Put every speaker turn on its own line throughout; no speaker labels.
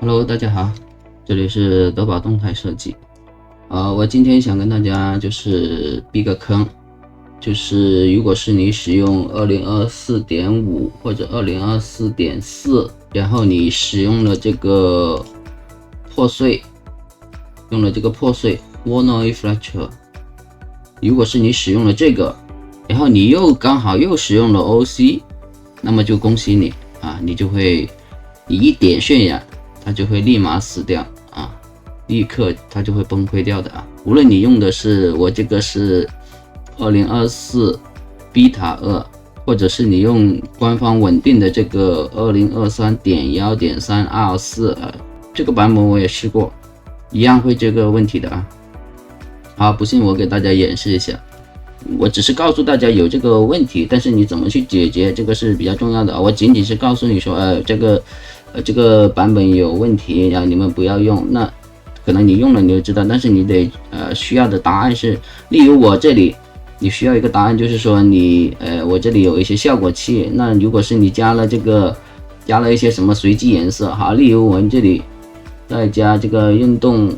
Hello，大家好，这里是德宝动态设计。我今天想跟大家就是避个坑，就是如果是你使用 2024.5 或者 2024.4， 然后你使用了这个破碎 Voronoi Fracture， 如果是你使用了这个，然后你刚好使用了 OC， 那么就恭喜你啊，你一点渲染它就会立马死掉啊，立刻它就会崩溃掉的啊。无论你用的是我这个是2024 Beta 2，或者是你用官方稳定的这个 2023.1.3 R4 这个版本我也试过，一样会这个问题的啊。好，不信我给大家演示一下，我只是告诉大家有这个问题，但是你怎么去解决这个是比较重要的啊。我仅仅是告诉你说这个版本有问题，然后你们不要用，那可能你用了你就知道，但是你得需要的答案是，例如我这里你需要一个答案，就是说我这里有一些效果器，那如果是你加了一些什么随机颜色，好，例如我们这里再加这个运动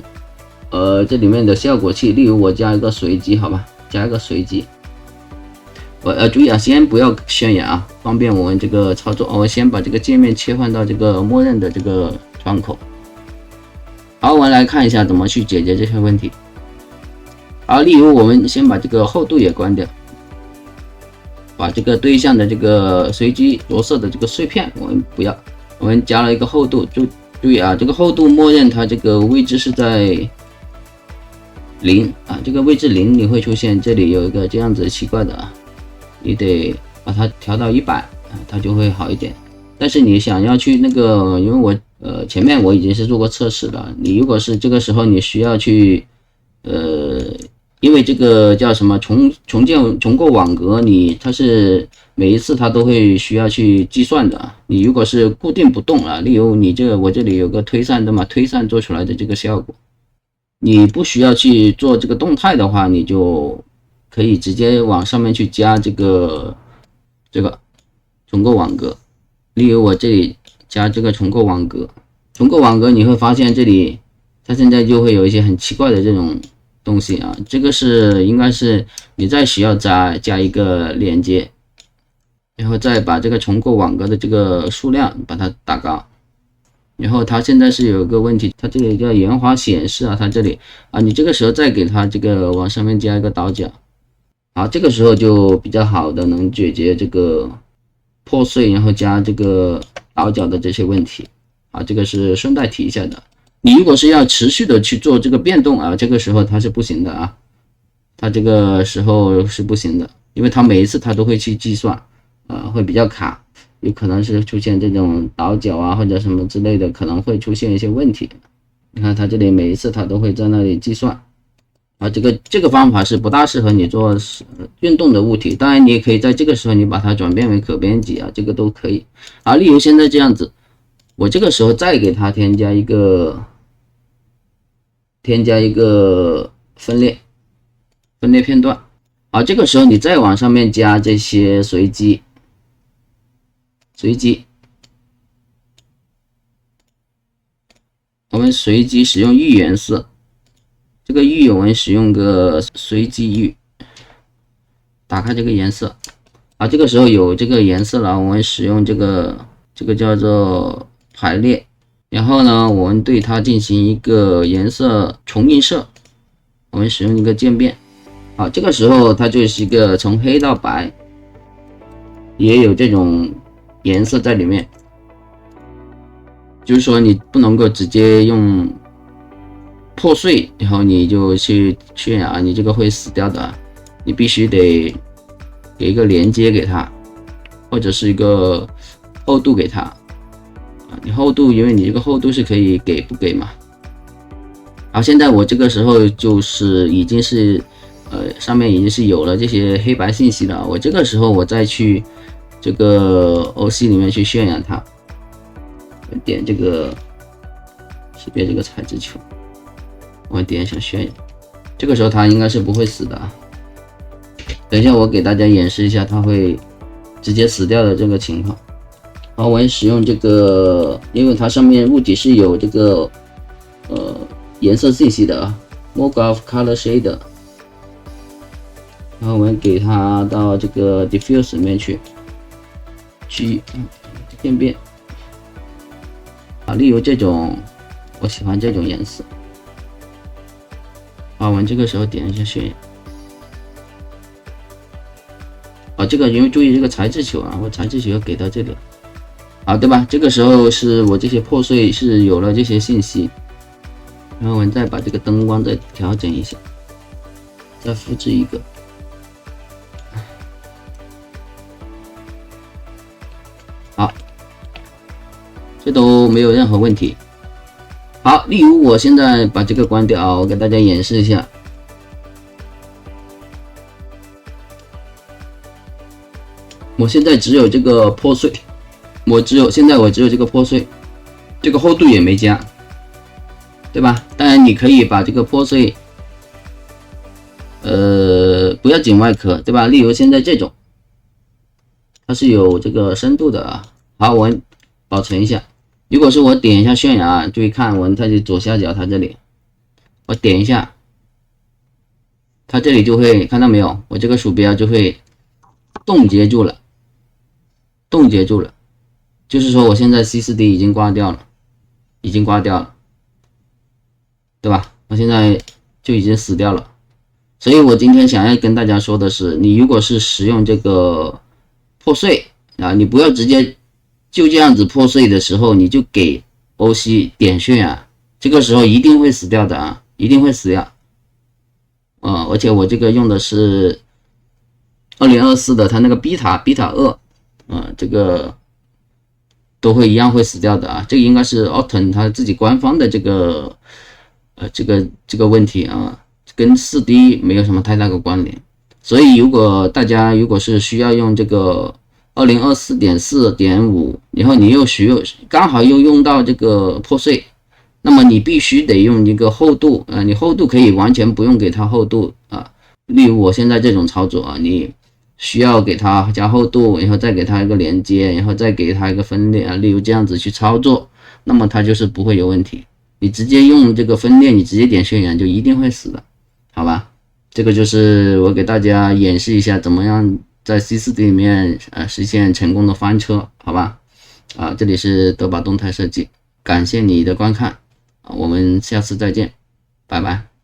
这里面的效果器，例如我加一个随机，好吧，加一个随机。注意啊，先不要渲染啊，方便我们这个操作。我先把这个界面切换到这个默认的这个窗口。好，我们来看一下怎么去解决这些问题。好，例如我们先把这个厚度也关掉，把这个对象的这个随机着色的这个碎片我们不要，我们加了一个厚度，注意啊，这个厚度默认它这个位置是在0啊，这个位置0你会出现这里有一个这样子奇怪的啊。你得把它调到100，它就会好一点。但是你想要去因为我前面我已经是做过测试了，你如果是这个时候你需要去因为这个叫什么重构网格，它是每一次它都会需要去计算的。你如果是固定不动了，例如我这里有个推散的嘛，推散做出来的这个效果，你不需要去做这个动态的话，你就可以直接往上面去加这个重构网格。例如我这里加这个重构网格，你会发现这里它现在就会有一些很奇怪的这种东西啊。这个应该是你再需要加一个连接，然后再把这个重构网格的这个数量把它打高。然后它现在是有一个问题，它这里叫圆滑显示啊，它这里啊，你这个时候再给它这个往上面加一个倒角。好，这个时候就比较好的能解决这个破碎，然后加这个倒角的这些问题。好，这个是顺带提一下的。你如果是要持续的去做这个变动啊，这个时候它是不行的啊，它这个时候是不行的，因为它每一次它都会去计算，会比较卡，有可能是出现这种倒角啊或者什么之类的，可能会出现一些问题。你看它这里每一次它都会在那里计算。啊，这个方法是不大适合你做运动的物体，当然你也可以在这个时候你把它转变为可编辑啊，这个都可以。啊，例如现在这样子，我这个时候再给它添加一个分裂片段。啊，这个时候你再往上面加这些随机，我们随机使用域颜色。这个域我们使用个随机域，打开这个颜色啊，这个时候有这个颜色了，我们使用这个叫做排列，然后呢，我们对它进行一个颜色重映射，我们使用一个渐变，啊，这个时候它就是一个从黑到白，也有这种颜色在里面，就是说你不能够直接用破碎，然后你就去渲染，你这个会死掉的，你必须得给一个连接给它，或者是一个厚度给它。你厚度，因为你这个厚度是可以给不给嘛。好，现在我这个时候就是已经是上面已经是有了这些黑白信息了，我这个时候我再去这个 OC 里面去渲染它，点这个识别这个材质球。我点一下渲染，这个时候它应该是不会死的啊。等一下我给大家演示一下它会直接死掉的这个情况。好，我使用这个，因为它上面物体是有这个颜色信息的啊 ，MoGraph Color Shader。然后我们给它到这个 Diffuse 里面去渐变啊，例如这种，我喜欢这种颜色。好，我们这个时候点一下渲染。啊，这个因为注意这个材质球啊，我材质球要给到这里，啊，对吧？这个时候是我这些破碎是有了这些信息，然后我们再把这个灯光再调整一下，再复制一个。好，这都没有任何问题。好，例如我现在把这个关掉啊，我给大家演示一下。我现在只有这个破碎，现在我只有这个破碎，这个厚度也没加，对吧？当然你可以把这个破碎，不要紧外壳，对吧？例如现在这种，它是有这个深度的啊。好，我保存一下。如果是我点一下渲染啊，注意看我在左下角它这里，我点一下，它这里就会看到没有？我这个鼠标就会冻结住了。就是说我现在 C4D 已经挂掉了，对吧？我现在就已经死掉了。所以我今天想要跟大家说的是，你如果是使用这个破碎啊，你不要直接就这样子破碎的时候，你就给 OC 点渲染，这个时候一定会死掉的啊，一定会死掉。而且我这个用的是2024的，它那个 Beta 2。这个都会一样会死掉的啊，这个应该是 Autumn 它自己官方的这个这个问题啊，跟 4D 没有什么太大的关联。所以大家如果是需要用这个 2024.4.5， 然后你刚好又用到这个破碎，那么你必须得用一个厚度你厚度可以完全不用给它厚度啊，例如我现在这种操作啊，你需要给它加厚度，然后再给它一个连接，然后再给它一个分裂啊，例如这样子去操作，那么它就是不会有问题。你直接用这个分裂，你直接点渲染就一定会死的，好吧？这个就是我给大家演示一下怎么样在 C4D 里面实现成功的翻车，好吧？这里是德宝动态设计，感谢你的观看，我们下次再见，拜拜。